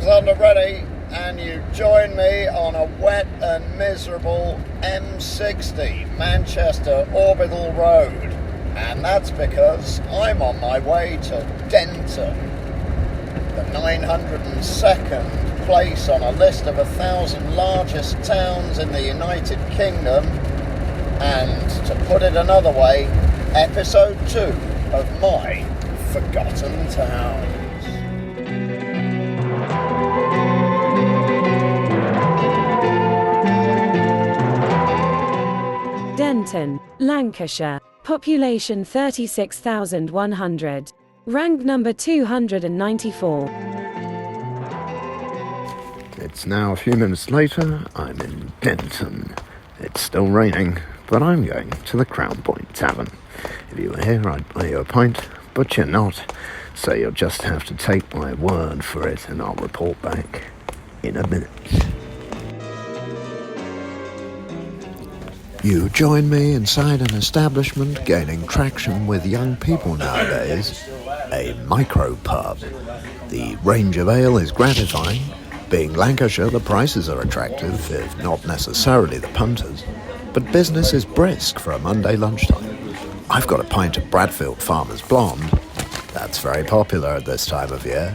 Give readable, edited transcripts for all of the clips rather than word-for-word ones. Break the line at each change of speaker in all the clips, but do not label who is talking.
Alexander ready, and you join me on a wet and miserable M60 Manchester Orbital Road. And that's because I'm on my way to Denton, the 902nd place on a list of 1,000 largest towns in the United Kingdom. And to put it another way, episode 2 of my Forgotten Towns.
Denton, Lancashire, population 36,100, rank number 294.
It's now a few minutes later. I'm in Denton. It's still raining, but I'm going to the Crown Point Tavern. If you were here, I'd buy you a pint, but you're not, so you'll just have to take my word for it, and I'll report back in a minute. You join me inside an establishment gaining traction with young people nowadays, a micro-pub. The range of ale is gratifying. Being Lancashire, the prices are attractive, if not necessarily the punters. But business is brisk for a Monday lunchtime. I've got a pint of Bradfield Farmer's Blonde. That's very popular at this time of year.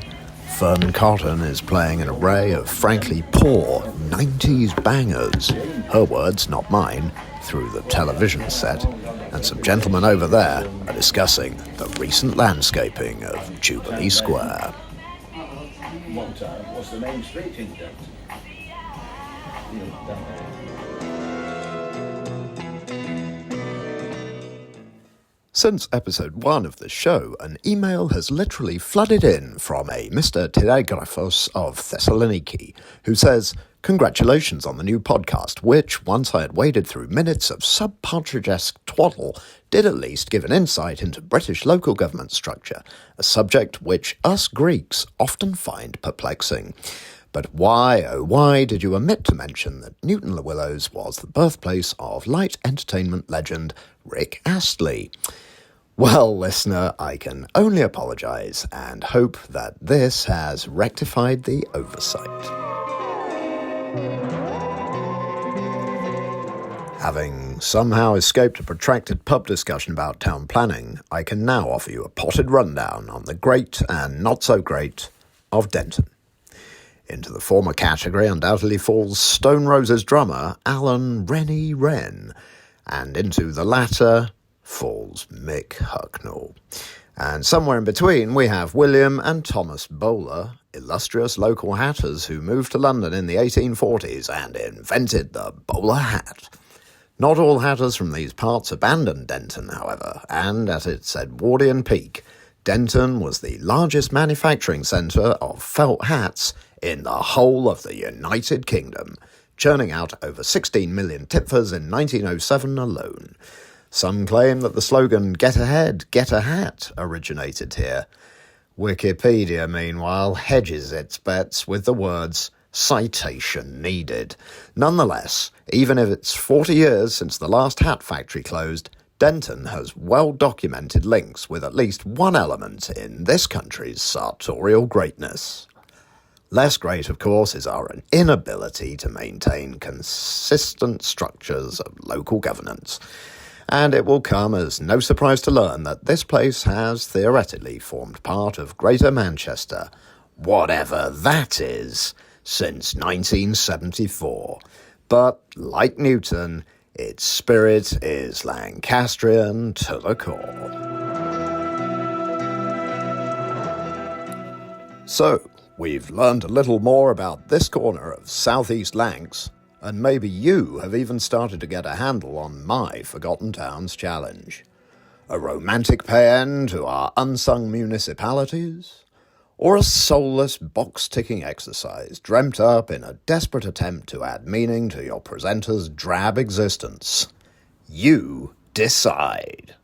Fern Cotton is playing an array of frankly poor 90s bangers. Her words, not mine, through the television set, and some gentlemen over there are discussing the recent landscaping of Jubilee Square.
What's the main street in Denton?
Since episode 1 of the show, an email has literally flooded in from a Mr. Telegraphos of Thessaloniki, who says, "Congratulations on the new podcast, which, once I had waded through minutes of sub-Partridge-esque twaddle, did at least give an insight into British local government structure, a subject which us Greeks often find perplexing. But why, oh why, did you omit to mention that Newton-le-Willows was the birthplace of light entertainment legend Rick Astley?" Well, listener, I can only apologise and hope that this has rectified the oversight. Having somehow escaped a protracted pub discussion about town planning, I can now offer you a potted rundown on the great and not so great of Denton. Into the former category undoubtedly falls Stone Roses drummer Alan Rennie Wren, and into the latter falls Mick Hucknall. And somewhere in between we have William and Thomas Bowler, illustrious local hatters who moved to London in the 1840s and invented the bowler hat. Not all hatters from these parts abandoned Denton, however, and at its Edwardian peak, Denton was the largest manufacturing centre of felt hats in the whole of the United Kingdom, churning out over 16 million tipfers in 1907 alone. Some claim that the slogan "Get Ahead, Get a Hat" originated here. Wikipedia, meanwhile, hedges its bets with the words "citation needed." Nonetheless, even if it's 40 years since the last hat factory closed, Denton has well-documented links with at least one element in this country's sartorial greatness. Less great, of course, is our inability to maintain consistent structures of local governance. And it will come as no surprise to learn that this place has theoretically formed part of Greater Manchester, whatever that is, since 1974. But, like Newton, its spirit is Lancastrian to the core. So, we've learned a little more about this corner of Southeast Lancs, and maybe you have even started to get a handle on my Forgotten Towns challenge. A romantic paean to our unsung municipalities? Or a soulless box-ticking exercise dreamt up in a desperate attempt to add meaning to your presenter's drab existence? You decide.